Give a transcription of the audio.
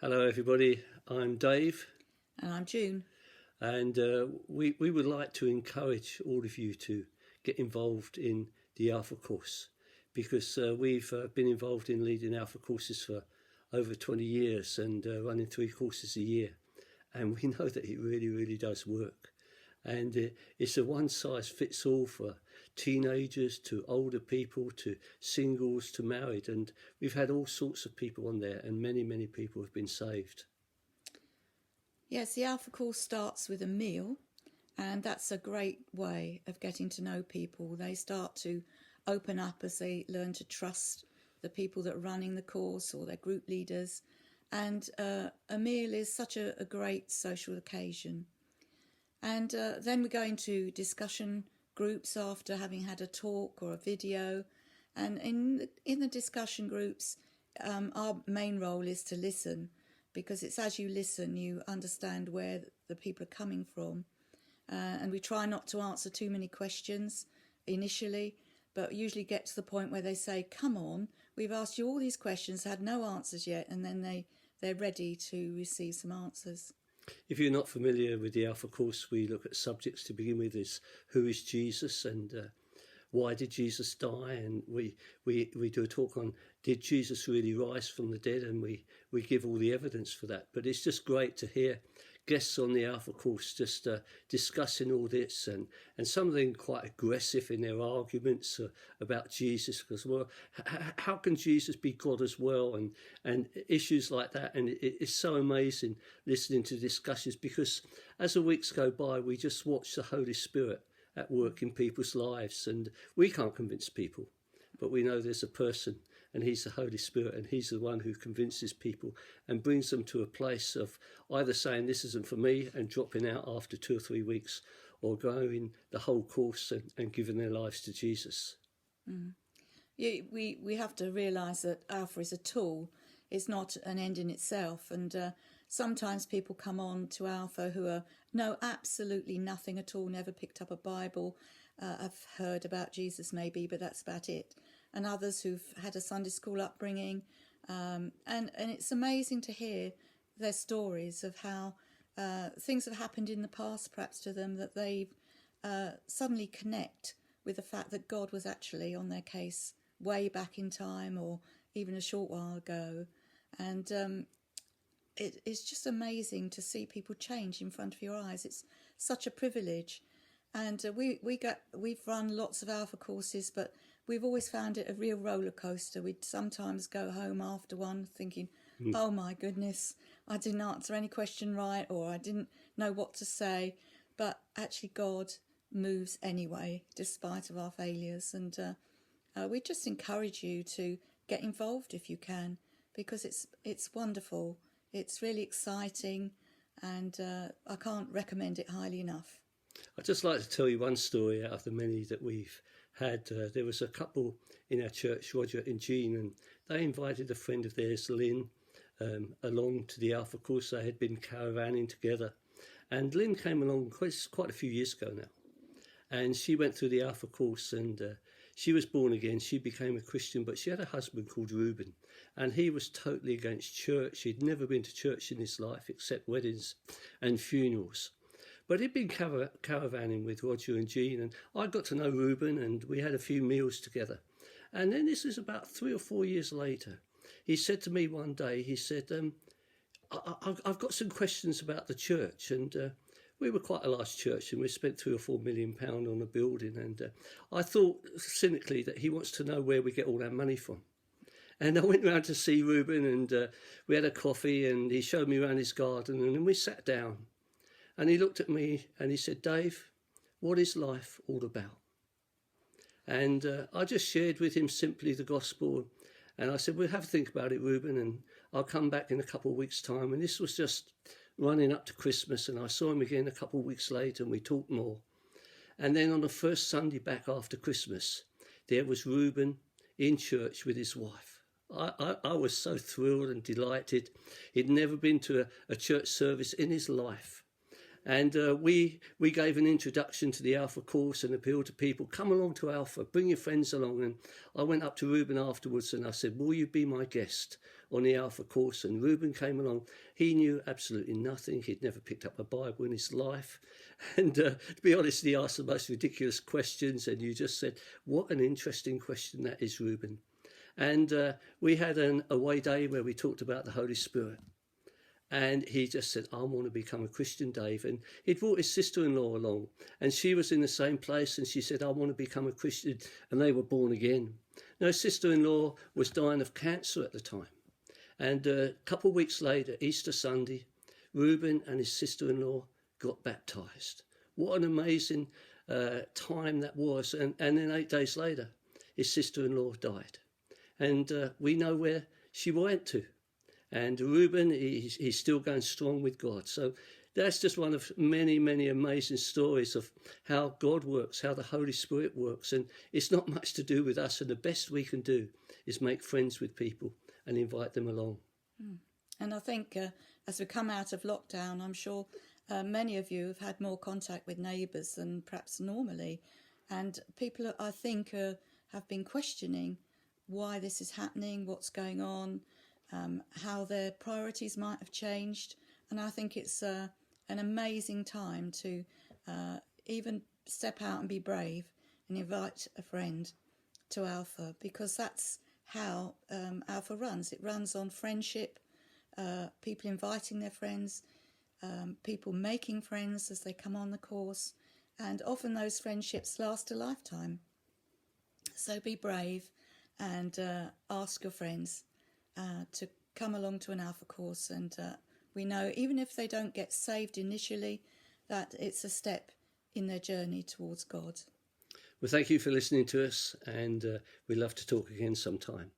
Hello everybody, I'm Dave And I'm June. and we would like to encourage all of you to get involved in the Alpha course because we've been involved in leading Alpha courses for over 20 years and running 3 courses a year, and we know that it really does work. And it's a one-size-fits-all for teenagers to older people to singles to married, and we've had all sorts of people on there, and many people have been saved. Yes, the Alpha course starts with a meal, and that's a great way of getting to know people. They start to open up as they learn to trust the people that are running the course or their group leaders. And a meal is such a great social occasion. And then we go into discussion groups after having had a talk or a video. And in the discussion groups, our main role is to listen, because it's as you listen you understand where the people are coming from. And we try not to answer too many questions initially, but usually get to the point where they say, come on, we've asked you all these questions, had no answers yet, and then they're ready to receive some answers. If you're not familiar with the Alpha course, we look at subjects to begin with is who is Jesus and why did Jesus die, and we do a talk on did Jesus really rise from the dead, and we give all the evidence for that. But it's just great to hear guests on the Alpha course just discussing all this, and some of them quite aggressive in their arguments about Jesus, because, well, how can Jesus be God as well, and issues like that. And it's so amazing listening to discussions, because as the weeks go by we just watch the Holy Spirit at work in people's lives, and we can't convince people, but we know there's a person, and he's the Holy Spirit, and he's the one who convinces people and brings them to a place of either saying this isn't for me and dropping out after 2 or 3 weeks, or going the whole course and giving their lives to Jesus. Yeah, we have to realise that Alpha is a tool. It's not an end in itself. And sometimes people come on to Alpha who know absolutely nothing at all, never picked up a Bible, have heard about Jesus maybe, but that's about it. And others who've had a Sunday school upbringing. And it's amazing to hear their stories of how things have happened in the past perhaps to them, that they suddenly connect with the fact that God was actually on their case way back in time, or even a short while ago. And it's just amazing to see people change in front of your eyes. It's such a privilege. And we've run lots of Alpha courses, but we've always found it a real roller coaster. We'd sometimes go home after one thinking, oh my goodness, I didn't answer any question right, or I didn't know what to say. But actually God moves anyway, despite of our failures. And we just encourage you to get involved if you can, because it's wonderful. It's really exciting, and I can't recommend it highly enough. I'd just like to tell you one story out of the many that we've had. There was a couple in our church, Roger and Jean, and they invited a friend of theirs, Lynn, along to the Alpha course. They had been caravanning together, and Lynn came along quite a few years ago now, and she went through the Alpha course, and she was born again. She became a Christian, but she had a husband called Reuben, and he was totally against church. He'd never been to church in his life except weddings and funerals. But he'd been caravanning with Roger and Jean, and I got to know Reuben, and we had a few meals together. And then this was about 3 or 4 years later. He said to me one day, he said, I've got some questions about the church. And we were quite a large church, and we spent £3 or £4 million on a building. And I thought cynically that he wants to know where we get all our money from. And I went round to see Reuben, and we had a coffee, and he showed me around his garden, and then we sat down. And he looked at me and he said, Dave, what is life all about? And I just shared with him simply the gospel. And I said, we'll have a think about it, Reuben, and I'll come back in a couple of weeks' time. And this was just running up to Christmas, and I saw him again a couple of weeks later, and we talked more. And then on the first Sunday back after Christmas, there was Reuben in church with his wife. I was so thrilled and delighted. He'd never been to a church service in his life. And we gave an introduction to the Alpha course and appealed to people, come along to Alpha, bring your friends along. And I went up to Reuben afterwards and I said, will you be my guest on the Alpha course? And Reuben came along. He knew absolutely nothing. He'd never picked up a Bible in his life. And to be honest, he asked the most ridiculous questions. And you just said, what an interesting question that is, Reuben. And we had an away day where we talked about the Holy Spirit. And he just said, I want to become a Christian, Dave. And he'd brought his sister-in-law along. And she was in the same place. And she said, I want to become a Christian. And they were born again. Now, his sister-in-law was dying of cancer at the time. And a couple of weeks later, Easter Sunday, Reuben and his sister-in-law got baptized. What an amazing time that was. And then 8 days later, his sister-in-law died. And we know where she went to. And Reuben, he's still going strong with God. So that's just one of many, many amazing stories of how God works, how the Holy Spirit works. And it's not much to do with us. And the best we can do is make friends with people and invite them along. And I think as we come out of lockdown, I'm sure many of you have had more contact with neighbours than perhaps normally. And people, I think, have been questioning why this is happening, what's going on, how their priorities might have changed. And I think it's an amazing time to even step out and be brave and invite a friend to Alpha, because that's how Alpha runs. It runs on friendship, people inviting their friends, people making friends as they come on the course, and often those friendships last a lifetime. So be brave and ask your friends to come along to an Alpha course, and we know even if they don't get saved initially, that it's a step in their journey towards God. Well, thank you for listening to us, and we'd love to talk again sometime.